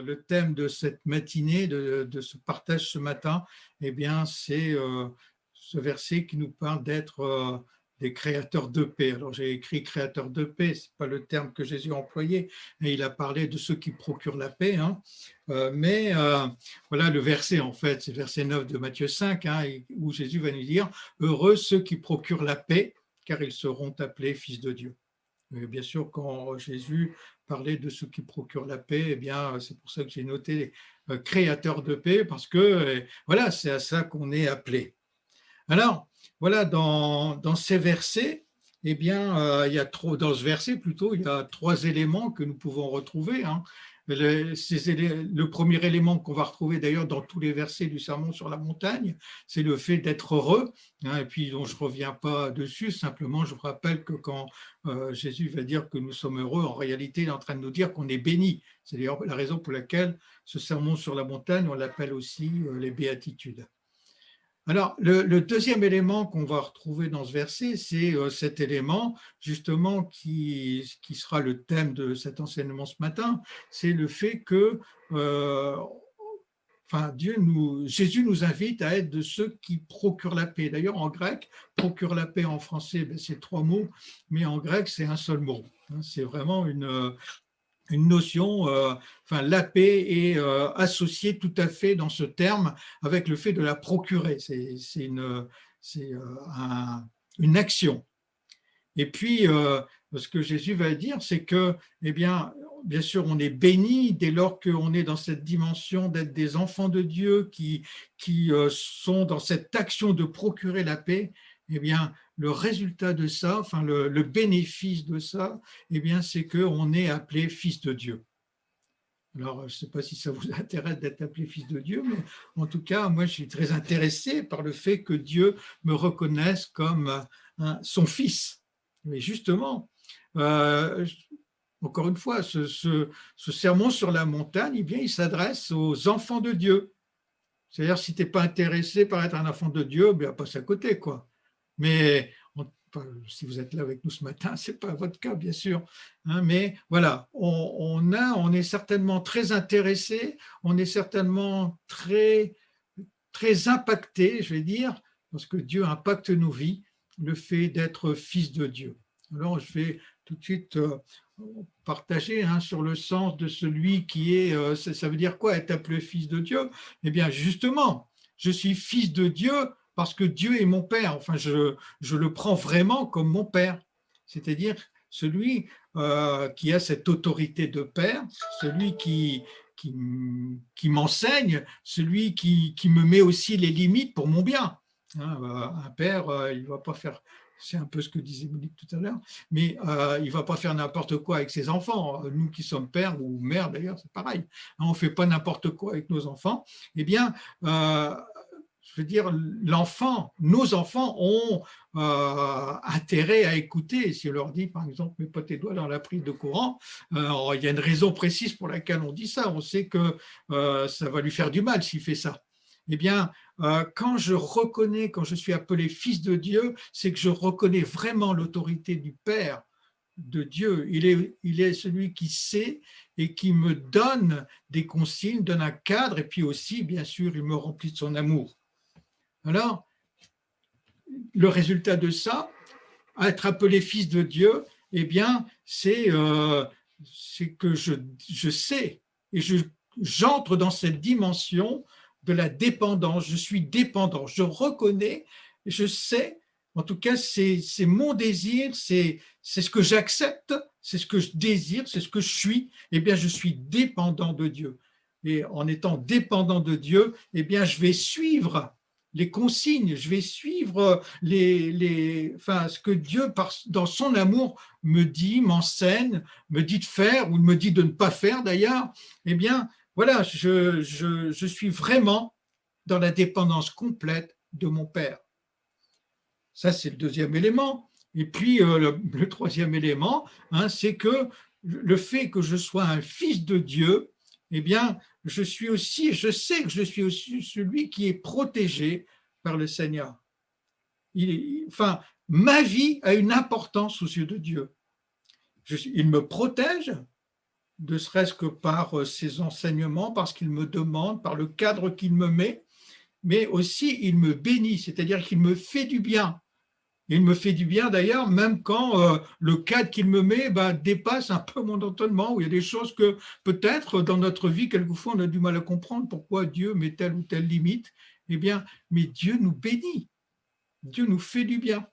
Le thème de cette matinée, de ce partage ce matin, eh bien, c'est ce verset qui nous parle d'être des créateurs de paix. Alors, j'ai écrit créateurs de paix, ce n'est pas le terme que Jésus a employé, mais il a parlé de ceux qui procurent la paix. Hein. Mais voilà le verset, en fait, c'est le verset 9 de Matthieu 5, hein, où Jésus va nous dire « Heureux ceux qui procurent la paix, car ils seront appelés fils de Dieu ». Bien sûr, quand Jésus parlait de ceux qui procurent la paix, eh bien, c'est pour ça que j'ai noté créateur de paix, parce que voilà, c'est à ça qu'on est appelé. Alors, voilà, dans ces versets, eh bien, dans ce verset plutôt, il y a trois éléments que nous pouvons retrouver. Hein. Le premier élément qu'on va retrouver d'ailleurs dans tous les versets du Sermon sur la montagne, c'est le fait d'être heureux. Hein, et puis, je ne reviens pas dessus, simplement je vous rappelle que quand Jésus va dire que nous sommes heureux, en réalité, il est en train de nous dire qu'on est bénis. C'est d'ailleurs la raison pour laquelle ce Sermon sur la montagne, on l'appelle aussi les béatitudes. Alors, le deuxième élément qu'on va retrouver dans ce verset, c'est cet élément justement qui sera le thème de cet enseignement ce matin, c'est le fait que Jésus nous invite à être de ceux qui procurent la paix. D'ailleurs, en grec, procure la paix en français, c'est trois mots, mais en grec, c'est un seul mot. C'est vraiment une notion, la paix est associée tout à fait dans ce terme avec le fait de la procurer. C'est une action. Et puis, ce que Jésus va dire, c'est que, eh bien sûr, on est béni dès lors qu'on est dans cette dimension d'être des enfants de Dieu qui sont dans cette action de procurer la paix. Eh bien, le résultat de ça, le bénéfice de ça, eh bien, c'est qu'on est appelé fils de Dieu. Alors, je ne sais pas si ça vous intéresse d'être appelé fils de Dieu, mais en tout cas, moi, je suis très intéressé par le fait que Dieu me reconnaisse comme son fils. Mais justement, encore une fois, ce sermon sur la montagne, eh bien, il s'adresse aux enfants de Dieu. C'est-à-dire, si tu n'es pas intéressé par être un enfant de Dieu, bien, passe à côté, quoi. Mais si vous êtes là avec nous ce matin, ce n'est pas votre cas, bien sûr. Hein, mais voilà, on est certainement très intéressé, on est certainement très, très impacté, je vais dire, parce que Dieu impacte nos vies, le fait d'être fils de Dieu. Alors, je vais tout de suite partager sur le sens de celui qui est, ça veut dire quoi être appelé fils de Dieu? Eh bien, justement, je suis fils de Dieu parce que Dieu est mon Père. Enfin, je le prends vraiment comme mon Père, c'est-à-dire celui qui a cette autorité de Père, celui qui m'enseigne, celui qui me met aussi les limites pour mon bien. Un père, il ne va pas faire, c'est un peu ce que disait Monique tout à l'heure, mais il ne va pas faire n'importe quoi avec ses enfants. Nous qui sommes pères ou mères d'ailleurs, c'est pareil. On ne fait pas n'importe quoi avec nos enfants. Eh bien, je veux dire, nos enfants ont intérêt à écouter. Si on leur dit, par exemple, mets pas tes doigts dans la prise de courant, il y a une raison précise pour laquelle on dit ça. On sait que ça va lui faire du mal s'il fait ça. Eh bien, quand je suis appelé fils de Dieu, c'est que je reconnais vraiment l'autorité du Père de Dieu. Il est celui qui sait et qui me donne des consignes, donne un cadre, et puis aussi, bien sûr, il me remplit de son amour. Alors, le résultat de ça, être appelé fils de Dieu, eh bien, c'est que je sais et j'entre dans cette dimension de la dépendance. Je suis dépendant, je reconnais, je sais, en tout cas, c'est mon désir, c'est ce que j'accepte, c'est ce que je désire, c'est ce que je suis. Eh bien, je suis dépendant de Dieu. Et en étant dépendant de Dieu, eh bien, je vais suivre les consignes, je vais suivre ce que Dieu, dans son amour, me dit, m'enseigne, me dit de faire ou me dit de ne pas faire d'ailleurs. Eh bien, voilà, je suis vraiment dans la dépendance complète de mon Père. Ça, c'est le deuxième élément. Et puis, le troisième élément, c'est que le fait que je sois un fils de Dieu, eh bien, je sais que je suis aussi celui qui est protégé par le Seigneur. Ma vie a une importance aux yeux de Dieu. Il me protège, ne serait-ce que par ses enseignements, parce qu'il me demande, par le cadre qu'il me met, mais aussi il me bénit, c'est-à-dire qu'il me fait du bien. Il me fait du bien d'ailleurs, même quand le cadre qu'il me met dépasse un peu mon entendement, où il y a des choses que peut-être dans notre vie, quelquefois, on a du mal à comprendre pourquoi Dieu met telle ou telle limite. Eh bien, mais Dieu nous bénit, Dieu nous fait du bien.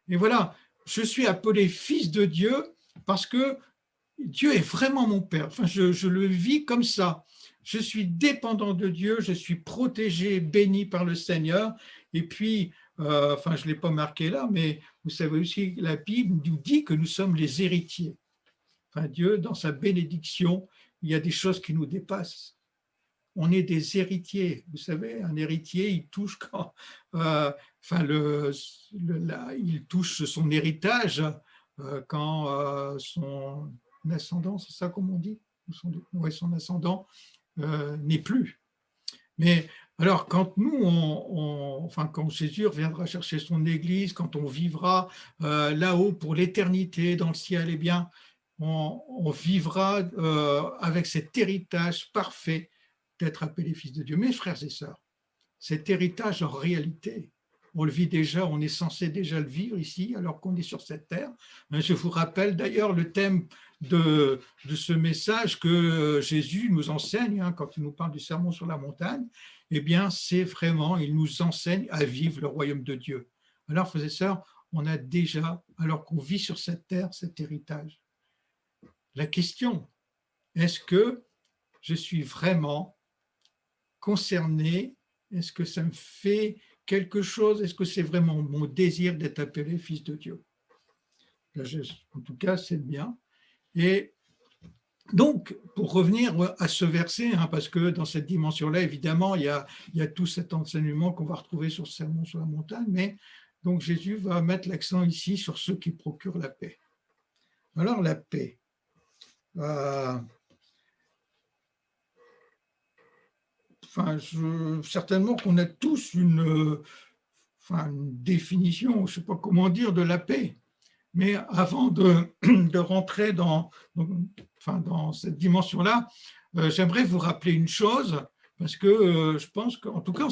Et voilà, je suis appelé fils de Dieu parce que Dieu est vraiment mon Père. Enfin, je le vis comme ça. Je suis dépendant de Dieu, je suis protégé, béni par le Seigneur. Et puis, enfin, je ne l'ai pas marqué là, mais vous savez aussi, la Bible nous dit que nous sommes les héritiers. Enfin, Dieu, dans sa bénédiction, il y a des choses qui nous dépassent. On est des héritiers. Vous savez, un héritier, il touche quand, enfin, il touche son héritage quand son ascendant, c'est ça comme on dit, son ascendant n'est plus. Mais alors, quand nous, enfin, quand Jésus reviendra chercher son Église, quand on vivra là-haut pour l'éternité dans le ciel, eh bien, on vivra avec cet héritage parfait d'être appelé fils de Dieu. Mes frères et sœurs, cet héritage en réalité, on le vit déjà, on est censé déjà le vivre ici alors qu'on est sur cette terre. Je vous rappelle d'ailleurs le thème de ce message que Jésus nous enseigne quand il nous parle du sermon sur la montagne. Eh bien, c'est vraiment, il nous enseigne à vivre le royaume de Dieu. Alors, frères et sœurs, on a déjà, alors qu'on vit sur cette terre, cet héritage. La question, est-ce que je suis vraiment concerné? Est-ce que ça me fait quelque chose? Est-ce que c'est vraiment mon désir d'être appelé fils de Dieu? En tout cas, c'est bien. Et donc, pour revenir à ce verset, parce que dans cette dimension-là, évidemment, il y a tout cet enseignement qu'on va retrouver sur le sermon sur la montagne, mais donc Jésus va mettre l'accent ici sur ceux qui procurent la paix. Alors, la paix. Enfin, certainement qu'on a tous une définition, je ne sais pas comment dire, de la paix. Mais avant de rentrer dans cette dimension-là, j'aimerais vous rappeler une chose, parce que je pense qu'en tout cas,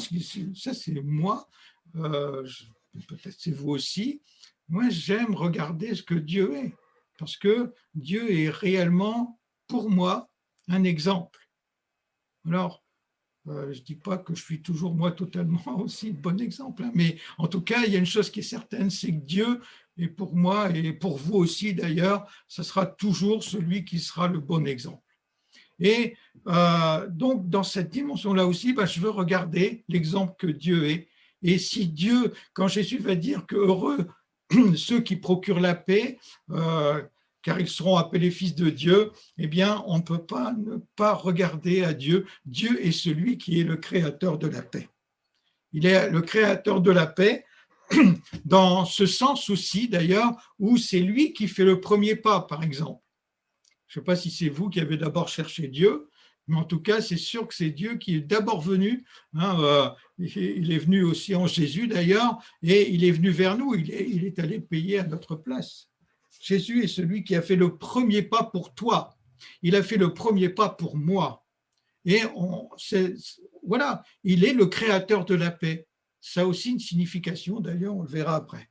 ça c'est moi, peut-être c'est vous aussi, moi j'aime regarder ce que Dieu est, parce que Dieu est réellement, pour moi, un exemple. Alors, je ne dis pas que je suis toujours moi totalement aussi le bon exemple, mais en tout cas, il y a une chose qui est certaine, c'est que Dieu est pour moi et pour vous aussi d'ailleurs, ce sera toujours celui qui sera le bon exemple. Et donc, dans cette dimension-là aussi, je veux regarder l'exemple que Dieu est. Et si Dieu, quand Jésus va dire que heureux ceux qui procurent la paix, car ils seront appelés fils de Dieu, eh bien, on ne peut pas ne pas regarder à Dieu. Dieu est celui qui est le créateur de la paix. Il est le créateur de la paix, dans ce sens aussi, d'ailleurs, où c'est lui qui fait le premier pas, par exemple. Je ne sais pas si c'est vous qui avez d'abord cherché Dieu, mais en tout cas, c'est sûr que c'est Dieu qui est d'abord venu. Il est venu aussi en Jésus, d'ailleurs, et il est venu vers nous. Il est allé payer à notre place. Jésus est celui qui a fait le premier pas pour toi. Il a fait le premier pas pour moi. Et voilà, il est le créateur de la paix. Ça a aussi une signification, d'ailleurs, on le verra après.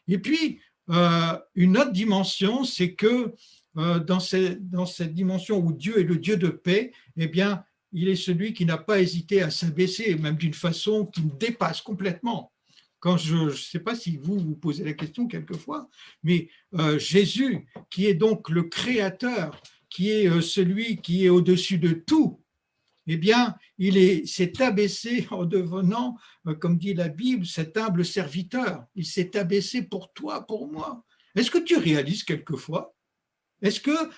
Et puis, une autre dimension, c'est que dans cette dimension où Dieu est le Dieu de paix, eh bien, il est celui qui n'a pas hésité à s'abaisser, même d'une façon qui me dépasse complètement. Quand je ne sais pas si vous posez la question quelquefois, mais Jésus, qui est donc le Créateur, qui est celui qui est au-dessus de tout, eh bien, il s'est abaissé en devenant, comme dit la Bible, cet humble serviteur. Il s'est abaissé pour toi, pour moi. Est-ce que tu réalises quelquefois? Est-ce que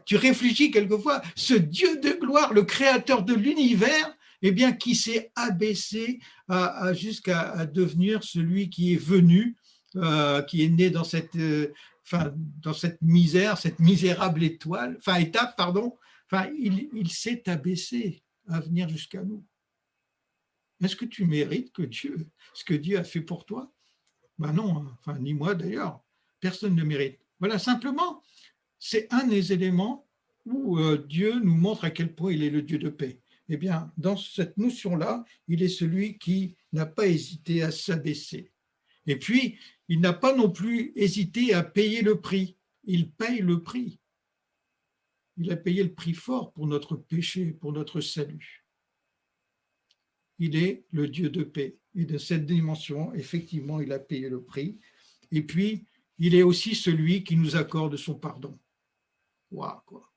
tu réfléchis quelquefois, ce Dieu de gloire, le créateur de l'univers, eh bien, qui s'est abaissé jusqu'à devenir celui qui est venu, qui est né dans dans cette misère, cette misérable étape, pardon. Il s'est abaissé à venir jusqu'à nous. Est-ce que tu mérites ce que Dieu a fait pour toi? Ben non, ni moi d'ailleurs. Personne ne mérite. Voilà, simplement, c'est un des éléments où Dieu nous montre à quel point il est le Dieu de paix. Eh bien, dans cette notion-là, il est celui qui n'a pas hésité à s'abaisser. Et puis, il n'a pas non plus hésité à payer le prix. Il paye le prix. Il a payé le prix fort pour notre péché, pour notre salut. Il est le Dieu de paix. Et de cette dimension, effectivement, il a payé le prix. Et puis, il est aussi celui qui nous accorde son pardon. Waouh, quoi.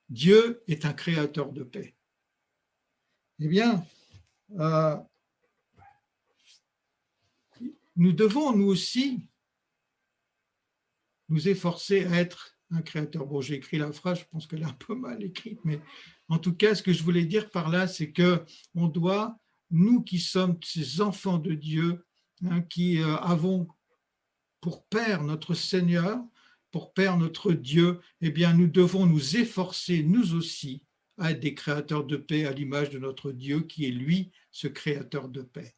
Dieu est un créateur de paix. Eh bien, nous devons, nous aussi, nous efforcer à être un créateur. Bon, j'ai écrit la phrase, je pense qu'elle est un peu mal écrite, mais en tout cas, ce que je voulais dire par là, c'est qu'on doit, nous qui sommes ces enfants de Dieu, qui avons pour Père notre Seigneur, pour Père notre Dieu, eh bien, nous devons nous efforcer, nous aussi, à être des créateurs de paix à l'image de notre Dieu, qui est lui, ce créateur de paix.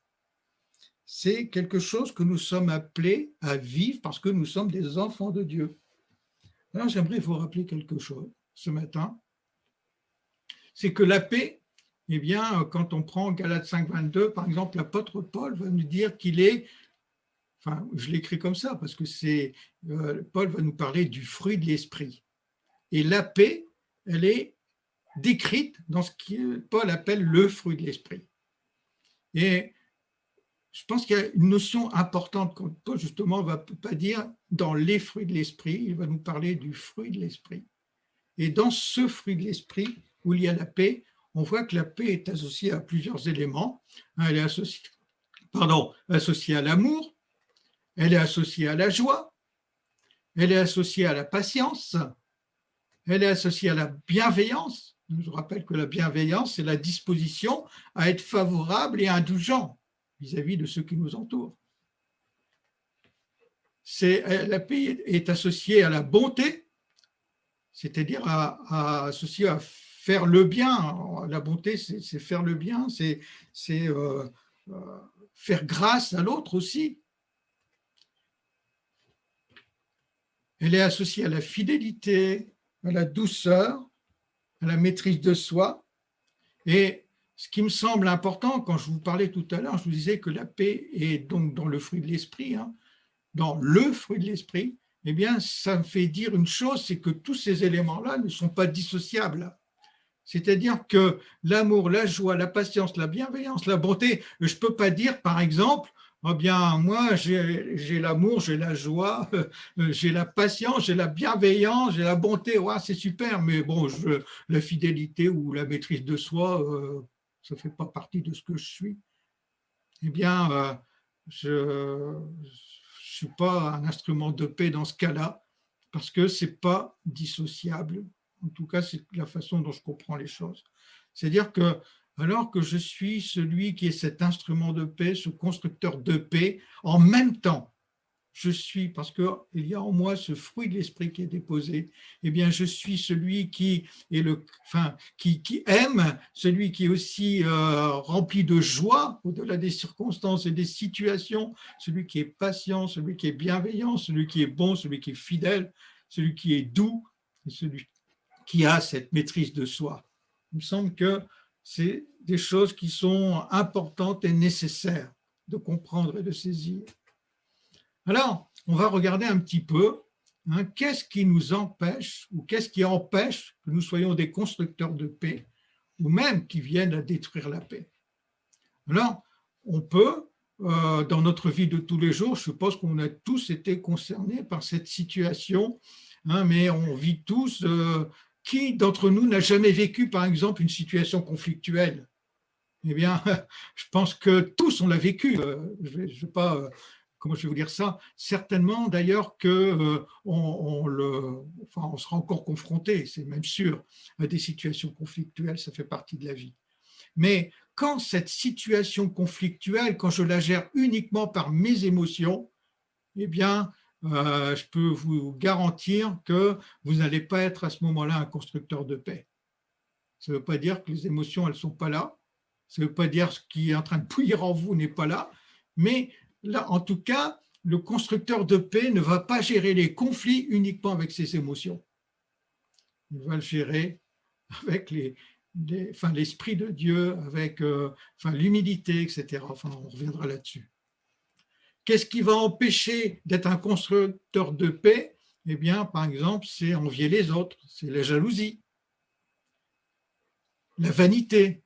C'est quelque chose que nous sommes appelés à vivre parce que nous sommes des enfants de Dieu. Alors, j'aimerais vous rappeler quelque chose ce matin. C'est que la paix, eh bien, quand on prend Galates 5, 22, par exemple, l'apôtre Paul va nous dire qu'il est, enfin, je l'écris comme ça parce que Paul va nous parler du fruit de l'esprit. Et la paix, elle est décrite dans ce que Paul appelle le fruit de l'esprit. Et je pense qu'il y a une notion importante quand Paul, justement, ne va pas dire dans les fruits de l'esprit, il va nous parler du fruit de l'esprit. Et dans ce fruit de l'esprit, où il y a la paix, on voit que la paix est associée à plusieurs éléments. Elle est associée à l'amour, elle est associée à la joie, elle est associée à la patience, elle est associée à la bienveillance. Je rappelle que la bienveillance, c'est la disposition à être favorable et indulgent vis-à-vis de ceux qui nous entourent. La paix est associée à la bonté, c'est-à-dire associée à faire le bien. La bonté, c'est faire le bien, c'est faire grâce à l'autre aussi. Elle est associée à la fidélité, à la douceur, à la maîtrise de soi. Et ce qui me semble important, quand je vous parlais tout à l'heure, je vous disais que la paix est donc dans le fruit de l'esprit, dans le fruit de l'esprit, eh bien, ça me fait dire une chose, c'est que tous ces éléments-là ne sont pas dissociables. C'est-à-dire que l'amour, la joie, la patience, la bienveillance, la bonté, je ne peux pas dire, par exemple, eh bien, moi, j'ai l'amour, j'ai la joie, j'ai la patience, j'ai la bienveillance, j'ai la bonté, ouais, c'est super, mais bon, la fidélité ou la maîtrise de soi, ça ne fait pas partie de ce que je suis. Eh bien, je ne suis pas un instrument de paix dans ce cas-là, parce que ce n'est pas dissociable. En tout cas, c'est la façon dont je comprends les choses. C'est-à-dire que, alors que je suis celui qui est cet instrument de paix, ce constructeur de paix, en même temps, je suis, parce qu'il y a en moi ce fruit de l'esprit qui est déposé, eh bien, je suis celui qui aime, celui qui est aussi rempli de joie au-delà des circonstances et des situations, celui qui est patient, celui qui est bienveillant, celui qui est bon, celui qui est fidèle, celui qui est doux, et celui qui a cette maîtrise de soi. Il me semble que c'est des choses qui sont importantes et nécessaires de comprendre et de saisir. Alors, on va regarder un petit peu qu'est-ce qui nous empêche ou qu'est-ce qui empêche que nous soyons des constructeurs de paix ou même qui viennent à détruire la paix. Alors, on peut, dans notre vie de tous les jours, je suppose qu'on a tous été concernés par cette situation, mais on vit tous. Qui d'entre nous n'a jamais vécu, par exemple, une situation conflictuelle? Eh bien, je pense que tous on l'a vécu. Je ne vais pas comment je vais vous dire ça, certainement d'ailleurs qu'on sera encore confronté, c'est même sûr, à des situations conflictuelles, ça fait partie de la vie. Mais quand cette situation conflictuelle, quand je la gère uniquement par mes émotions, eh bien, je peux vous garantir que vous n'allez pas être à ce moment-là un constructeur de paix. Ça ne veut pas dire que les émotions, elles ne sont pas là. Ça ne veut pas dire que ce qui est en train de bouillir en vous n'est pas là. Mais là, en tout cas, le constructeur de paix ne va pas gérer les conflits uniquement avec ses émotions. Il va le gérer avec l'Esprit de Dieu, avec l'humilité, etc. Enfin, on reviendra là-dessus. Qu'est-ce qui va empêcher d'être un constructeur de paix? Eh bien, par exemple, c'est envier les autres, c'est la jalousie, la vanité,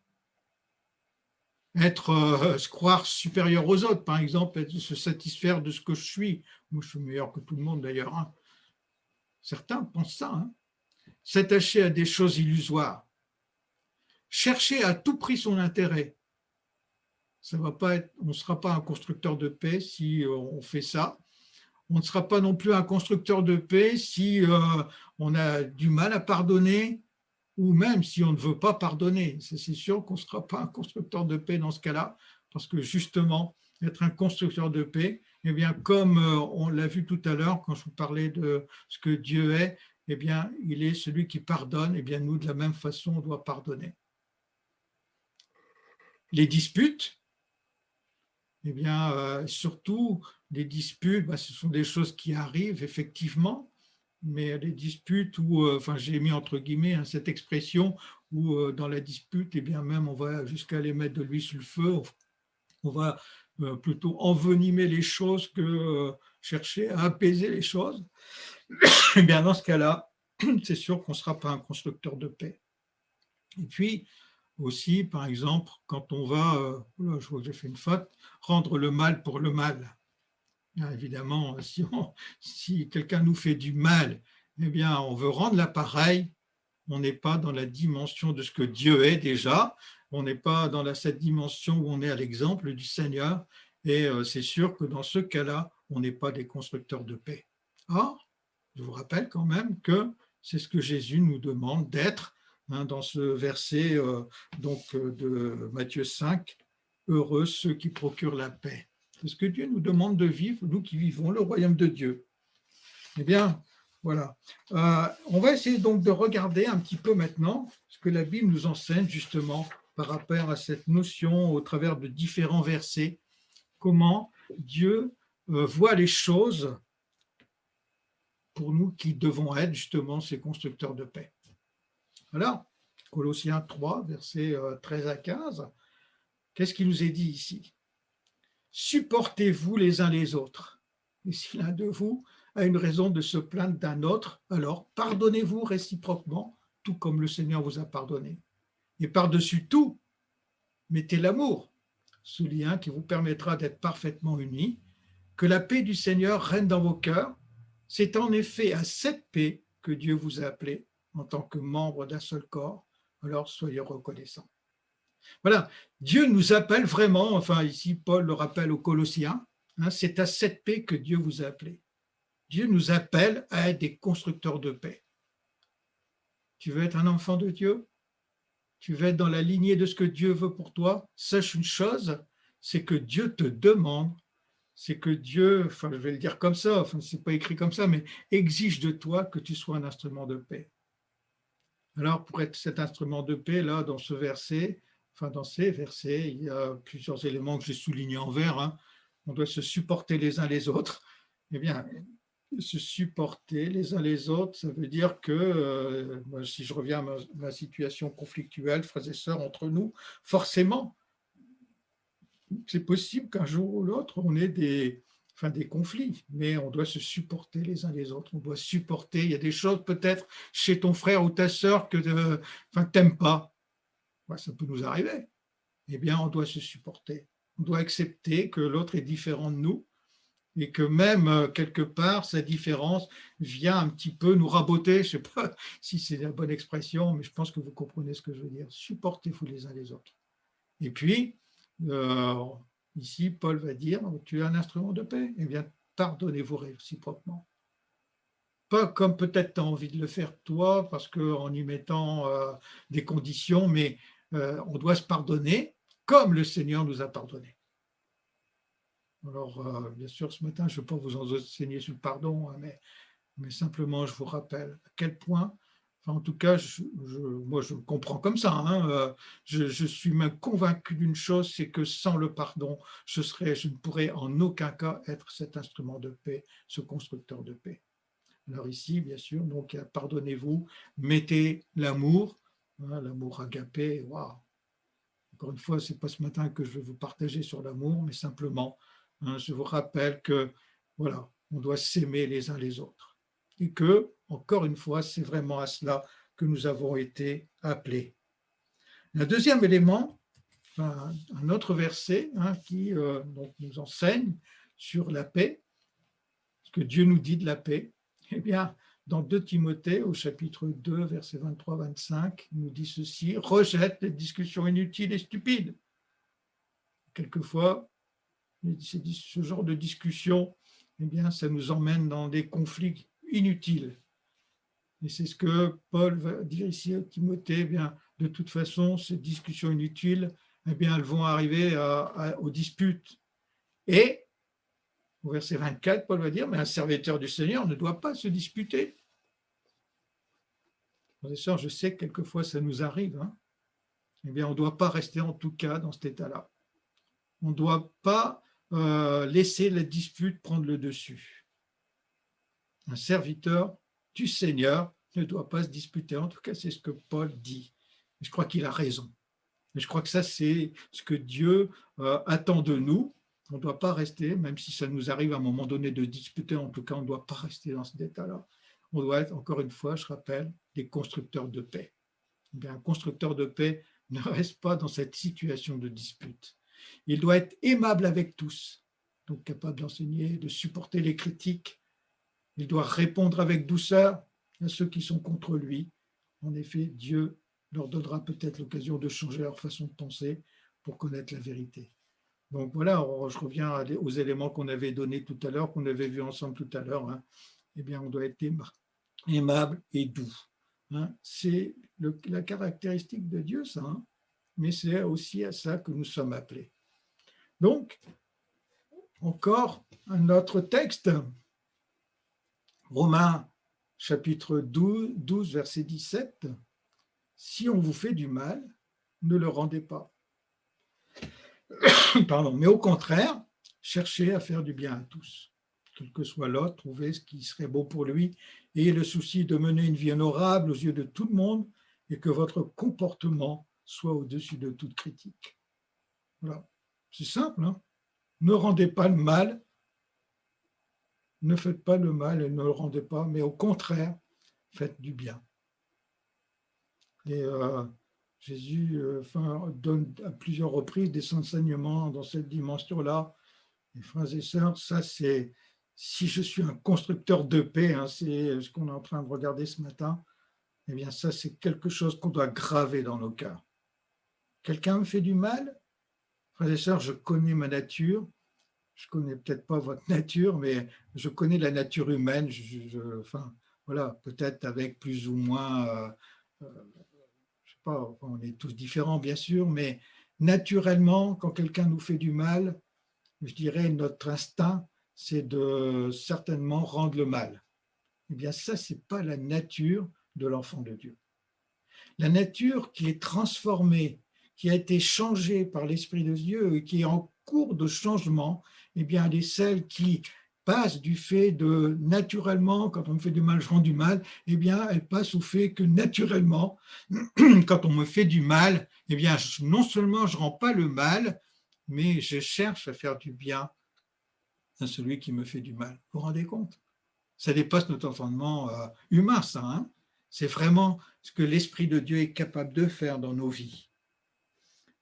se croire supérieur aux autres, par exemple, se satisfaire de ce que je suis. Moi, je suis meilleur que tout le monde d'ailleurs. Hein. Certains pensent ça. Hein. S'attacher à des choses illusoires. Chercher à tout prix son intérêt. Ça va pas être, on ne sera pas un constructeur de paix si on fait ça. On ne sera pas non plus un constructeur de paix si on a du mal à pardonner ou même si on ne veut pas pardonner. C'est sûr qu'on ne sera pas un constructeur de paix dans ce cas-là, parce que justement, être un constructeur de paix, eh bien, comme on l'a vu tout à l'heure quand je vous parlais de ce que Dieu est, eh bien, il est celui qui pardonne, eh bien, nous, de la même façon, on doit pardonner. Les disputes, eh bien, surtout, les disputes, ce sont des choses qui arrivent, effectivement, mais les disputes où, j'ai mis entre guillemets cette expression où dans la dispute, eh bien même on va jusqu'à aller mettre de l'huile sur le feu, on va plutôt envenimer les choses que chercher à apaiser les choses. Eh bien dans ce cas-là, c'est sûr qu'on ne sera pas un constructeur de paix. Et puis aussi, par exemple, quand on va, je vois que j'ai fait une faute, rendre le mal pour le mal. Évidemment, si quelqu'un nous fait du mal, eh bien, on veut rendre l'appareil, on n'est pas dans la dimension de ce que Dieu est déjà, on n'est pas dans cette dimension où on est à l'exemple du Seigneur, et c'est sûr que dans ce cas-là, on n'est pas des constructeurs de paix. Or, je vous rappelle quand même que c'est ce que Jésus nous demande d'être, dans ce verset de Matthieu 5, « Heureux ceux qui procurent la paix ». C'est ce que Dieu nous demande de vivre, nous qui vivons le royaume de Dieu. Eh bien, voilà. On va essayer donc de regarder un petit peu maintenant ce que la Bible nous enseigne justement par rapport à cette notion au travers de différents versets, comment Dieu voit les choses pour nous qui devons être justement ces constructeurs de paix. Voilà, Colossiens 3, versets 13 à 15. Qu'est-ce qui nous est dit ici? Supportez-vous les uns les autres. Et si l'un de vous a une raison de se plaindre d'un autre, alors pardonnez-vous réciproquement, tout comme le Seigneur vous a pardonné. Et par-dessus tout, mettez l'amour, ce lien qui vous permettra d'être parfaitement unis, que la paix du Seigneur règne dans vos cœurs. C'est en effet à cette paix que Dieu vous a appelés en tant que membres d'un seul corps, alors soyez reconnaissants. Voilà, Dieu nous appelle vraiment, enfin ici Paul le rappelle aux Colossiens, c'est à cette paix que Dieu vous a appelés. Dieu nous appelle à être des constructeurs de paix. Tu veux être un enfant de Dieu? Tu veux être dans la lignée de ce que Dieu veut pour toi? Sache une chose, c'est que Dieu te demande, c'est que Dieu, je vais le dire comme ça, c'est pas écrit comme ça, mais exige de toi que tu sois un instrument de paix. Alors, pour être cet instrument de paix, là, dans ce verset, dans ces versets, il y a plusieurs éléments que j'ai soulignés en vert. On doit se supporter les uns les autres. Eh bien, se supporter les uns les autres, ça veut dire que, si je reviens à ma situation conflictuelle, frères et sœurs, entre nous, forcément, c'est possible qu'un jour ou l'autre, on ait des conflits, mais on doit se supporter les uns les autres, on doit supporter, il y a des choses peut-être chez ton frère ou ta sœur que tu n'aimes pas, ça peut nous arriver, eh bien on doit se supporter, on doit accepter que l'autre est différent de nous, et que même quelque part, sa différence vient un petit peu nous raboter, je ne sais pas si c'est la bonne expression, mais je pense que vous comprenez ce que je veux dire, supportez-vous les uns les autres. Et puis, ici, Paul va dire, tu es un instrument de paix, eh bien, pardonnez-vous réciproquement. Pas comme peut-être tu as envie de le faire toi, parce qu'en y mettant des conditions, mais on doit se pardonner comme le Seigneur nous a pardonné. Alors, bien sûr, ce matin, je ne vais pas vous enseigner sur le pardon, mais simplement, je vous rappelle à quel point Enfin, en tout cas, moi, je le comprends comme ça. Hein. Je suis même convaincu d'une chose, c'est que sans le pardon, je ne pourrais en aucun cas être cet instrument de paix, ce constructeur de paix. Alors ici, bien sûr, donc pardonnez-vous, mettez l'amour, hein, l'amour agapé. Waouh. Encore une fois, ce n'est pas ce matin que je vais vous partager sur l'amour, mais simplement, hein, je vous rappelle que voilà, on doit s'aimer les uns les autres. Et que, encore une fois, c'est vraiment à cela que nous avons été appelés. Un deuxième élément, enfin, un autre verset hein, qui donc nous enseigne sur la paix, ce que Dieu nous dit de la paix, eh bien, dans 2 Timothée, au chapitre 2, versets 23-25, il nous dit ceci, « Rejette les discussions inutiles et stupides. » Quelquefois, ce genre de discussion, eh bien, ça nous emmène dans des conflits inutiles. Et c'est ce que Paul va dire ici à Timothée, eh bien, de toute façon, ces discussions inutiles, eh bien, elles vont arriver aux disputes. Et, au verset 24, Paul va dire, mais un serviteur du Seigneur ne doit pas se disputer. Frères et sœurs, je sais que quelquefois ça nous arrive. Hein. Eh bien, on ne doit pas rester en tout cas dans cet état-là. On ne doit pas laisser la dispute prendre le dessus. Un serviteur du Seigneur ne doit pas se disputer. En tout cas, c'est ce que Paul dit. Et je crois qu'il a raison. Et je crois que ça, c'est ce que Dieu attend de nous. On ne doit pas rester, même si ça nous arrive à un moment donné de disputer, en tout cas, on ne doit pas rester dans cet état-là. On doit être, encore une fois, je rappelle, des constructeurs de paix. Eh bien, un constructeur de paix ne reste pas dans cette situation de dispute. Il doit être aimable avec tous, donc capable d'enseigner, de supporter les critiques. Il doit répondre avec douceur à ceux qui sont contre lui. En effet, Dieu leur donnera peut-être l'occasion de changer leur façon de penser pour connaître la vérité. Donc voilà, je reviens aux éléments qu'on avait donnés tout à l'heure, qu'on avait vus ensemble tout à l'heure. Hein. Eh bien, on doit être aimable et doux. Hein. C'est la caractéristique de Dieu, ça. Hein. Mais c'est aussi à ça que nous sommes appelés. Donc, encore un autre texte. Romains chapitre 12 verset 17. Si on vous fait du mal, ne le rendez pas. Pardon, mais au contraire, cherchez à faire du bien à tous. Quel que soit l'autre, trouvez ce qui serait beau pour lui. Ayez le souci de mener une vie honorable aux yeux de tout le monde et que votre comportement soit au-dessus de toute critique. Voilà. C'est simple, hein? Ne rendez pas le mal, ne faites pas le mal et ne le rendez pas, mais au contraire, faites du bien. Et Jésus donne à plusieurs reprises des enseignements dans cette dimension-là. Et frères et sœurs, ça c'est, si je suis un constructeur de paix, hein, c'est ce qu'on est en train de regarder ce matin, eh bien ça c'est quelque chose qu'on doit graver dans nos cœurs. Quelqu'un me fait du mal, frères et sœurs, je connais ma nature, je ne connais peut-être pas votre nature, mais je connais la nature humaine, enfin, voilà, peut-être avec plus ou moins, je sais pas, on est tous différents bien sûr, mais naturellement, quand quelqu'un nous fait du mal, je dirais notre instinct, c'est de certainement rendre le mal. Eh bien ça, ce n'est pas la nature de l'enfant de Dieu. La nature qui est transformée, qui a été changée par l'Esprit de Dieu et qui est en cours de changement, eh bien, elle est celle qui passe du fait de naturellement, quand on me fait du mal, je rends du mal, eh bien, elle passe au fait que naturellement, quand on me fait du mal, eh bien, non seulement je ne rends pas le mal, mais je cherche à faire du bien à celui qui me fait du mal. Vous vous rendez compte? Ça dépasse notre entendement humain, ça. Hein? C'est vraiment ce que l'Esprit de Dieu est capable de faire dans nos vies.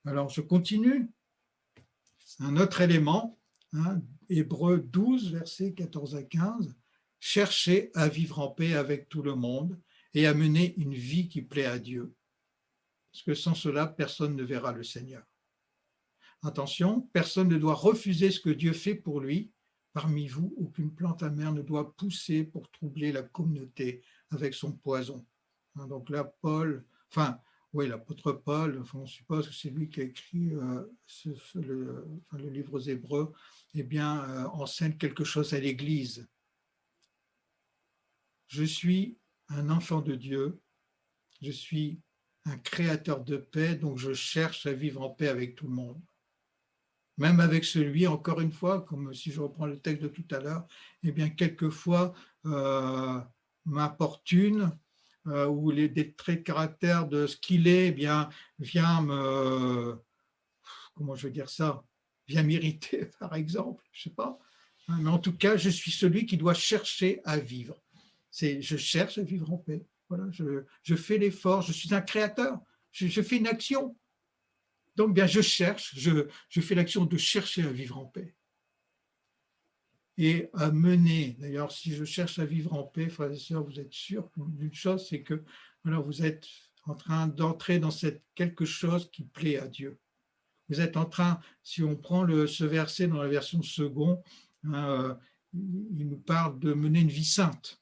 Alors, je continue. Un autre élément, hein, Hébreux 12, versets 14 à 15. Cherchez à vivre en paix avec tout le monde et à mener une vie qui plaît à Dieu. Parce que sans cela, personne ne verra le Seigneur. Attention, personne ne doit refuser ce que Dieu fait pour lui. Parmi vous, aucune plante amère ne doit pousser pour troubler la communauté avec son poison. Hein, donc là, l'apôtre Paul, on suppose que c'est lui qui a écrit le livre aux Hébreux, eh bien, enseigne quelque chose à l'Église. Je suis un enfant de Dieu, Je suis un créateur de paix, donc je cherche à vivre en paix avec tout le monde. Même avec celui, encore une fois, comme si je reprends le texte de tout à l'heure, eh bien, quelquefois m'importune, ou des traits de caractère de ce qu'il est, eh bien, vient me, comment je veux dire ça, vient m'irriter, par exemple, je ne sais pas. Mais en tout cas, je suis celui qui doit chercher à vivre. Je cherche à vivre en paix. Voilà, je fais l'effort, je suis un créateur, je fais une action. Donc, bien, je cherche, je fais l'action de chercher à vivre en paix. Et à mener, d'ailleurs, si je cherche à vivre en paix, frères et sœurs, vous êtes sûrs d'une chose, c'est que voilà, vous êtes en train d'entrer dans quelque chose qui plaît à Dieu. Vous êtes en train, si on prend ce verset dans la version second, hein, il nous parle de mener une vie sainte.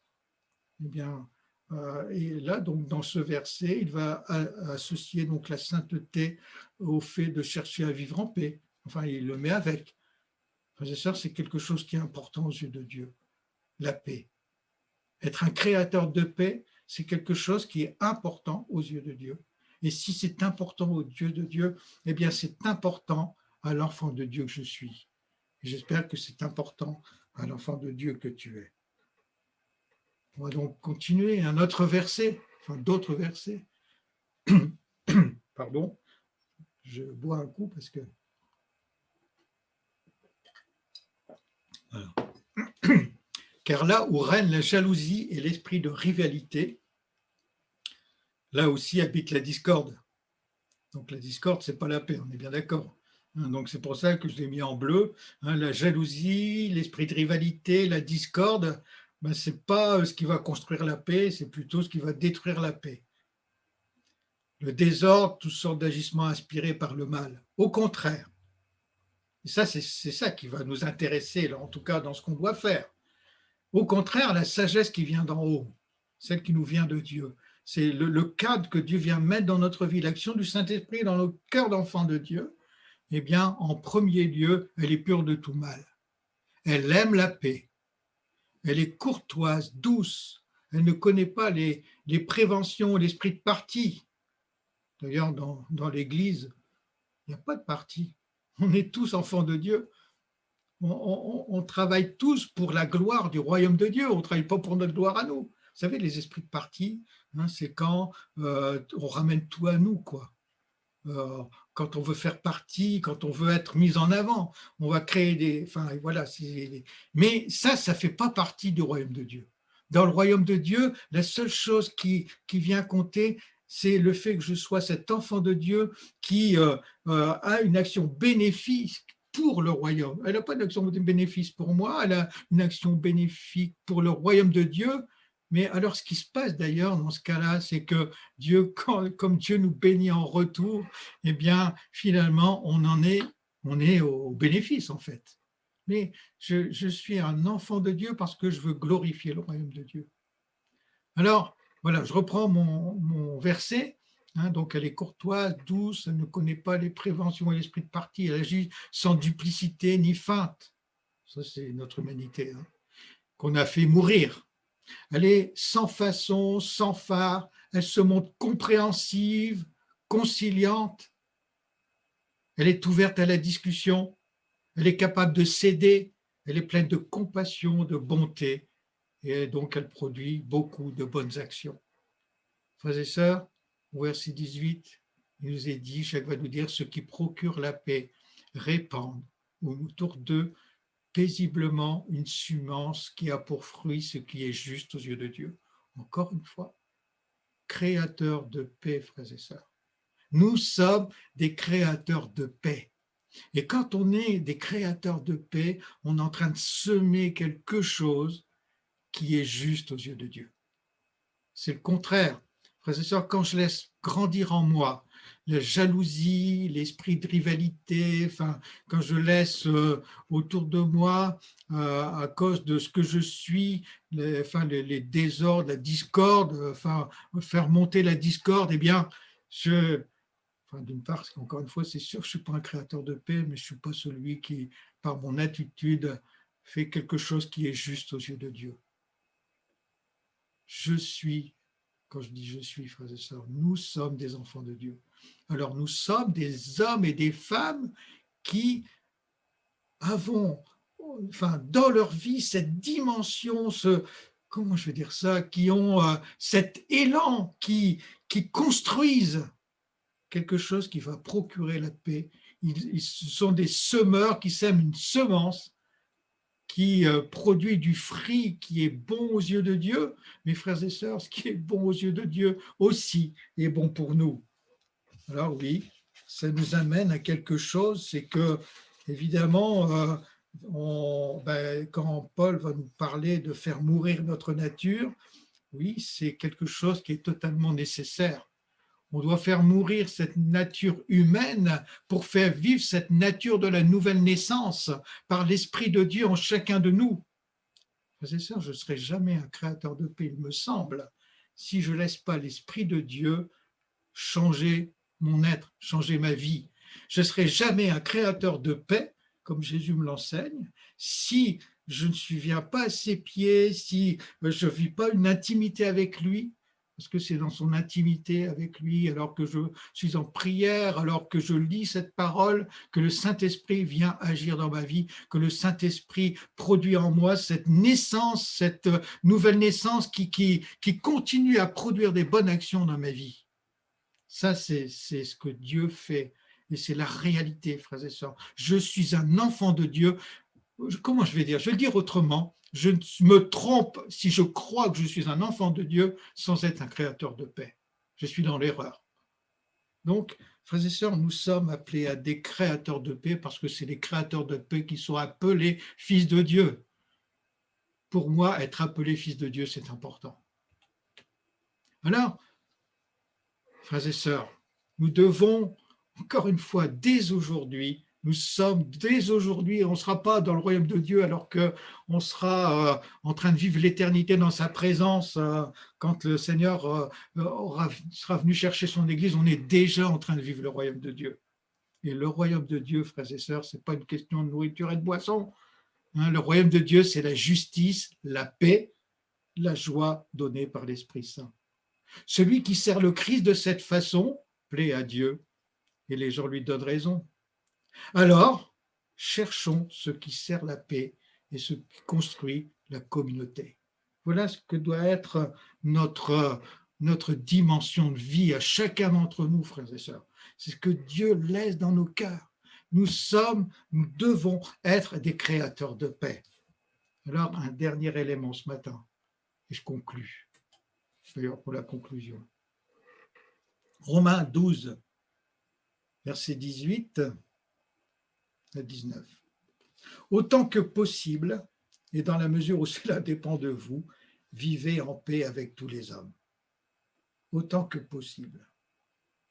Eh bien, et là, donc, dans ce verset, il va associer donc la sainteté au fait de chercher à vivre en paix. Enfin, il le met avec. Frères et sœurs, c'est quelque chose qui est important aux yeux de Dieu, la paix. Être un créateur de paix, c'est quelque chose qui est important aux yeux de Dieu. Et si c'est important aux yeux de Dieu, eh bien, c'est important à l'enfant de Dieu que je suis. Et j'espère que c'est important à l'enfant de Dieu que tu es. On va donc continuer un autre verset, enfin d'autres versets. Pardon, je bois un coup parce que. Voilà. Car là où règne la jalousie et l'esprit de rivalité, là aussi habite la discorde. Donc la discorde, ce n'est pas la paix, on est bien d'accord. Donc c'est pour ça que je l'ai mis en bleu. La jalousie, l'esprit de rivalité, la discorde, ben, ce n'est pas ce qui va construire la paix, c'est plutôt ce qui va détruire la paix. Le désordre, toutes sortes d'agissements inspirés par le mal. Au contraire, et ça c'est ça qui va nous intéresser, là, en tout cas dans ce qu'on doit faire. Au contraire, la sagesse qui vient d'en haut, celle qui nous vient de Dieu, c'est le cadre que Dieu vient mettre dans notre vie, l'action du Saint-Esprit dans nos cœurs d'enfants de Dieu, eh bien, en premier lieu, elle est pure de tout mal. Elle aime la paix. Elle est courtoise, douce. Elle ne connaît pas les préventions, l'esprit de parti. D'ailleurs, dans l'Église, il n'y a pas de parti. On est tous enfants de Dieu. On travaille tous pour la gloire du royaume de Dieu. On ne travaille pas pour notre gloire à nous. Vous savez, les esprits de parti, c'est quand on ramène tout à nous, quoi. Quand on veut faire partie, quand on veut être mis en avant, on va créer des. Enfin, voilà. Mais ça ne fait pas partie du royaume de Dieu. Dans le royaume de Dieu, la seule chose qui vient compter, c'est le fait que je sois cet enfant de Dieu qui a une action bénéfique pour le royaume. Elle n'a pas d'action de bénéfice pour moi, elle a une action bénéfique pour le royaume de Dieu. Mais alors, ce qui se passe d'ailleurs dans ce cas-là, c'est que Dieu, comme Dieu nous bénit en retour, eh bien, finalement, on est au bénéfice, en fait. Mais je suis un enfant de Dieu parce que je veux glorifier le royaume de Dieu. Alors, voilà, je reprends mon verset. Donc, elle est courtoise, douce, elle ne connaît pas les préventions et l'esprit de parti, elle agit sans duplicité ni feinte. Ça, c'est notre humanité, qu'on a fait mourir. Elle est sans façon, sans phare, elle se montre compréhensive, conciliante, elle est ouverte à la discussion, elle est capable de céder, elle est pleine de compassion, de bonté, et donc elle produit beaucoup de bonnes actions. Frères et sœurs, au verset 18, il nous est dit, Jacques va nous dire, ce qui procure la paix, répandent autour d'eux paisiblement une semence qui a pour fruit ce qui est juste aux yeux de Dieu. Encore une fois, créateurs de paix, frères et sœurs. Nous sommes des créateurs de paix. Et quand on est des créateurs de paix, on est en train de semer quelque chose qui est juste aux yeux de Dieu. C'est le contraire. Frères et sœurs, quand je laisse grandir en moi la jalousie, l'esprit de rivalité, enfin, quand je laisse autour de moi, à cause de ce que je suis, les désordres, la discorde, faire monter la discorde, eh bien, d'une part, encore une fois, c'est sûr, je ne suis pas un créateur de paix, mais je ne suis pas celui qui, par mon attitude, fait quelque chose qui est juste aux yeux de Dieu. Je suis quand je dis je suis, frères et sœurs, nous sommes des enfants de Dieu. Alors nous sommes des hommes et des femmes qui avons, enfin, dans leur vie, cette dimension, comment je vais dire ça, qui ont cet élan, qui construisent quelque chose qui va procurer la paix. Ils sont des semeurs qui sèment une semence qui produit du fruit qui est bon aux yeux de Dieu. Mes frères et sœurs, ce qui est bon aux yeux de Dieu aussi est bon pour nous. Alors oui, ça nous amène à quelque chose, c'est que, évidemment, quand Paul va nous parler de faire mourir notre nature, oui, c'est quelque chose qui est totalement nécessaire. On doit faire mourir cette nature humaine pour faire vivre cette nature de la nouvelle naissance par l'Esprit de Dieu en chacun de nous. Frères et sœurs, je ne serai jamais un créateur de paix, il me semble, si je ne laisse pas l'Esprit de Dieu changer mon être, changer ma vie. Je ne serai jamais un créateur de paix, comme Jésus me l'enseigne, si je ne viens pas à ses pieds, si je ne vis pas une intimité avec lui, parce que c'est dans son intimité avec lui, alors que je suis en prière, alors que je lis cette parole, que le Saint-Esprit vient agir dans ma vie, que le Saint-Esprit produit en moi cette naissance, cette nouvelle naissance qui continue à produire des bonnes actions dans ma vie. Ça, c'est ce que Dieu fait. Et c'est la réalité, frères et sœurs. Je suis un enfant de Dieu. Comment je vais dire? Je vais le dire autrement. Je me trompe si je crois que je suis un enfant de Dieu sans être un créateur de paix. Je suis dans l'erreur. Donc, frères et sœurs, nous sommes appelés à des créateurs de paix parce que c'est les créateurs de paix qui sont appelés fils de Dieu. Pour moi, être appelé fils de Dieu, c'est important. Alors, frères et sœurs, nous devons, encore une fois, dès aujourd'hui, nous sommes dès aujourd'hui, on ne sera pas dans le royaume de Dieu alors qu'on sera en train de vivre l'éternité dans sa présence. Quand le Seigneur sera venu chercher son Église, on est déjà en train de vivre le royaume de Dieu. Et le royaume de Dieu, frères et sœurs, ce n'est pas une question de nourriture et de boisson. Le royaume de Dieu, c'est la justice, la paix, la joie donnée par l'Esprit Saint. Celui qui sert le Christ de cette façon plaît à Dieu et les gens lui donnent raison. Alors, cherchons ce qui sert la paix et ce qui construit la communauté. Voilà ce que doit être notre dimension de vie à chacun d'entre nous, frères et sœurs. C'est ce que Dieu laisse dans nos cœurs. Nous devons être des créateurs de paix. Alors, un dernier élément ce matin, et je conclus. D'ailleurs, pour la conclusion. Romains 12, versets 18 à 19. Autant que possible, et dans la mesure où cela dépend de vous, vivez en paix avec tous les hommes. Autant que possible,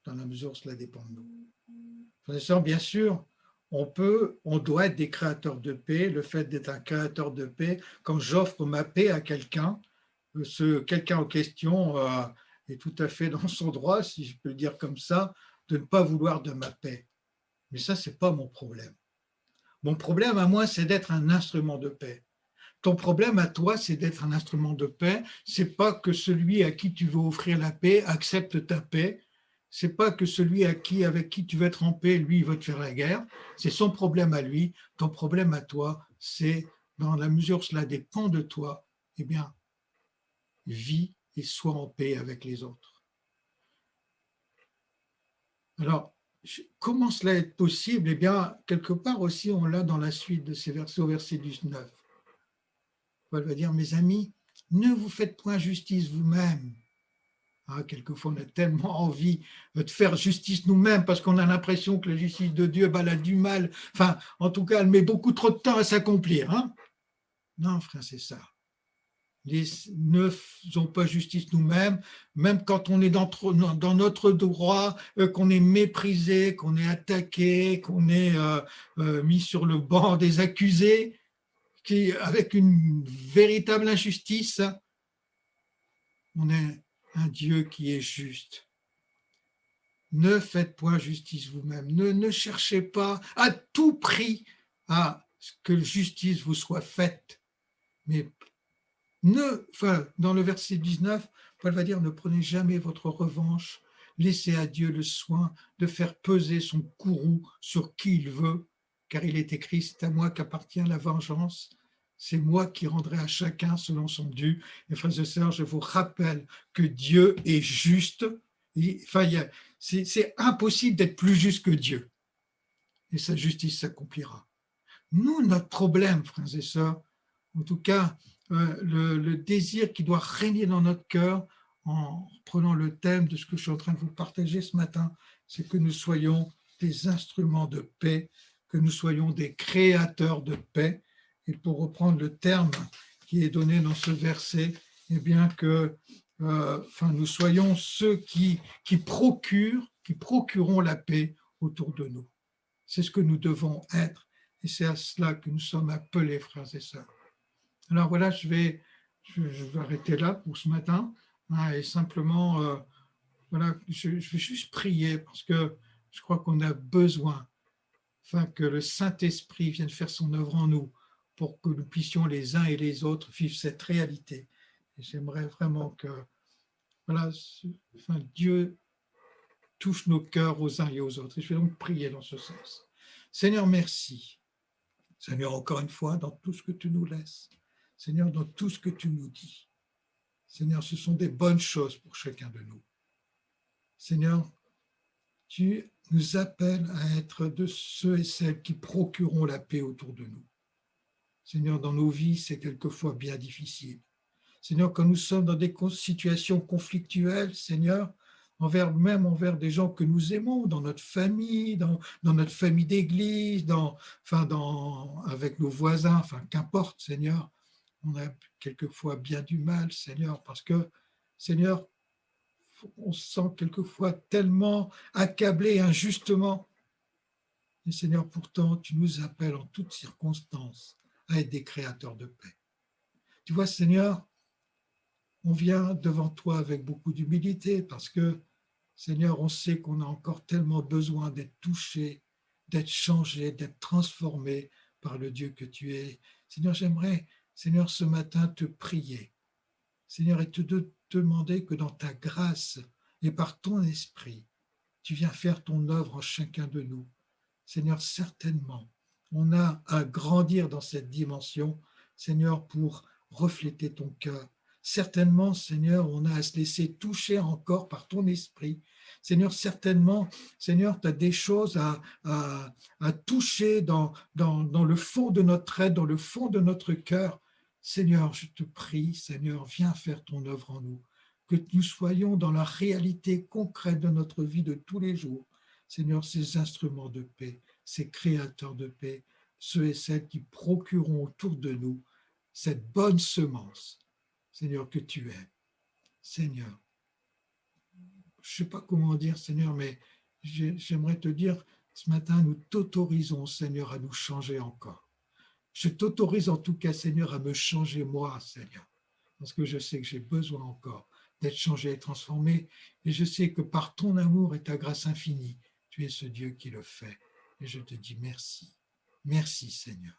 dans la mesure où cela dépend de nous. Bien sûr, on doit être des créateurs de paix. Le fait d'être un créateur de paix, quand j'offre ma paix à quelqu'un, quelqu'un en question est tout à fait dans son droit, si je peux le dire comme ça, de ne pas vouloir de ma paix. Mais ça, ce n'est pas mon problème. Mon problème à moi, c'est d'être un instrument de paix. Ton problème à toi, c'est d'être un instrument de paix. Ce n'est pas que celui à qui tu veux offrir la paix accepte ta paix. Ce n'est pas que celui avec qui tu veux être en paix, lui, il veut te faire la guerre. C'est son problème à lui. Ton problème à toi, c'est dans la mesure où cela dépend de toi, eh bien, vis et sois en paix avec les autres. Alors, comment cela est possible? Eh bien, quelque part aussi, on l'a dans la suite de ces versets, au verset 19. Paul va dire, mes amis, ne vous faites point justice vous-même. Quelquefois, on a tellement envie de faire justice nous-mêmes parce qu'on a l'impression que la justice de Dieu, elle a du mal. Enfin, en tout cas, elle met beaucoup trop de temps à s'accomplir. Non, frère, c'est ça. Ne faisons pas justice nous-mêmes, même quand on est dans notre droit, qu'on est méprisé, qu'on est attaqué, qu'on est mis sur le banc des accusés, avec une véritable injustice, on est un Dieu qui est juste. Ne faites point justice vous-même, ne cherchez pas à tout prix à ce que justice vous soit faite, mais dans le verset 19, Paul va dire, ne prenez jamais votre revanche, laissez à Dieu le soin de faire peser son courroux sur qui il veut, car il est écrit, c'est à moi qu'appartient la vengeance, c'est moi qui rendrai à chacun selon son dû. Et frères et sœurs, je vous rappelle que Dieu est juste. C'est impossible d'être plus juste que Dieu. Et sa justice s'accomplira. Nous, notre problème, frères et sœurs, en tout cas, le désir qui doit régner dans notre cœur, en prenant le thème de ce que je suis en train de vous partager ce matin, c'est que nous soyons des instruments de paix, que nous soyons des créateurs de paix. Et pour reprendre le terme qui est donné dans ce verset, eh bien que nous soyons ceux qui procurons la paix autour de nous. C'est ce que nous devons être et c'est à cela que nous sommes appelés, frères et sœurs. Alors voilà, je vais arrêter là pour ce matin et simplement, voilà, je vais juste prier parce que je crois qu'on a besoin que le Saint-Esprit vienne faire son œuvre en nous pour que nous puissions les uns et les autres vivre cette réalité. Et j'aimerais vraiment que voilà, Dieu touche nos cœurs aux uns et aux autres. Et je vais donc prier dans ce sens. Seigneur, merci. Seigneur, encore une fois, dans tout ce que tu nous laisses. Seigneur, dans tout ce que tu nous dis. Seigneur, ce sont des bonnes choses pour chacun de nous. Seigneur, tu nous appelles à être de ceux et celles qui procureront la paix autour de nous. Seigneur, dans nos vies, c'est quelquefois bien difficile. Seigneur, quand nous sommes dans des situations conflictuelles, Seigneur, même envers des gens que nous aimons, dans notre famille, dans notre famille d'église, avec nos voisins, qu'importe, Seigneur, on a quelquefois bien du mal, Seigneur, parce que, Seigneur, on se sent quelquefois tellement accablé injustement. Et Seigneur, pourtant, tu nous appelles en toutes circonstances à être des créateurs de paix. Tu vois, Seigneur, on vient devant toi avec beaucoup d'humilité parce que, Seigneur, on sait qu'on a encore tellement besoin d'être touché, d'être changé, d'être transformé par le Dieu que tu es. Seigneur, j'aimerais, Seigneur, ce matin te prier. Seigneur, et te demander que dans ta grâce et par ton esprit, tu viens faire ton œuvre en chacun de nous. Seigneur, certainement, on a à grandir dans cette dimension, Seigneur, pour refléter ton cœur. Certainement, Seigneur, on a à se laisser toucher encore par ton esprit. Seigneur, certainement, Seigneur, tu as des choses à toucher dans le fond de notre être, dans le fond de notre cœur. Seigneur, je te prie, Seigneur, viens faire ton œuvre en nous, que nous soyons dans la réalité concrète de notre vie de tous les jours. Seigneur, ces instruments de paix, ces créateurs de paix, ceux et celles qui procureront autour de nous cette bonne semence, Seigneur, que tu es. Seigneur, je ne sais pas comment dire, Seigneur, mais j'aimerais te dire, ce matin, nous t'autorisons, Seigneur, à nous changer encore. Je t'autorise en tout cas, Seigneur, à me changer moi, Seigneur, parce que je sais que j'ai besoin encore d'être changé et transformé, et je sais que par ton amour et ta grâce infinie, tu es ce Dieu qui le fait. Et je te dis merci. Merci, Seigneur.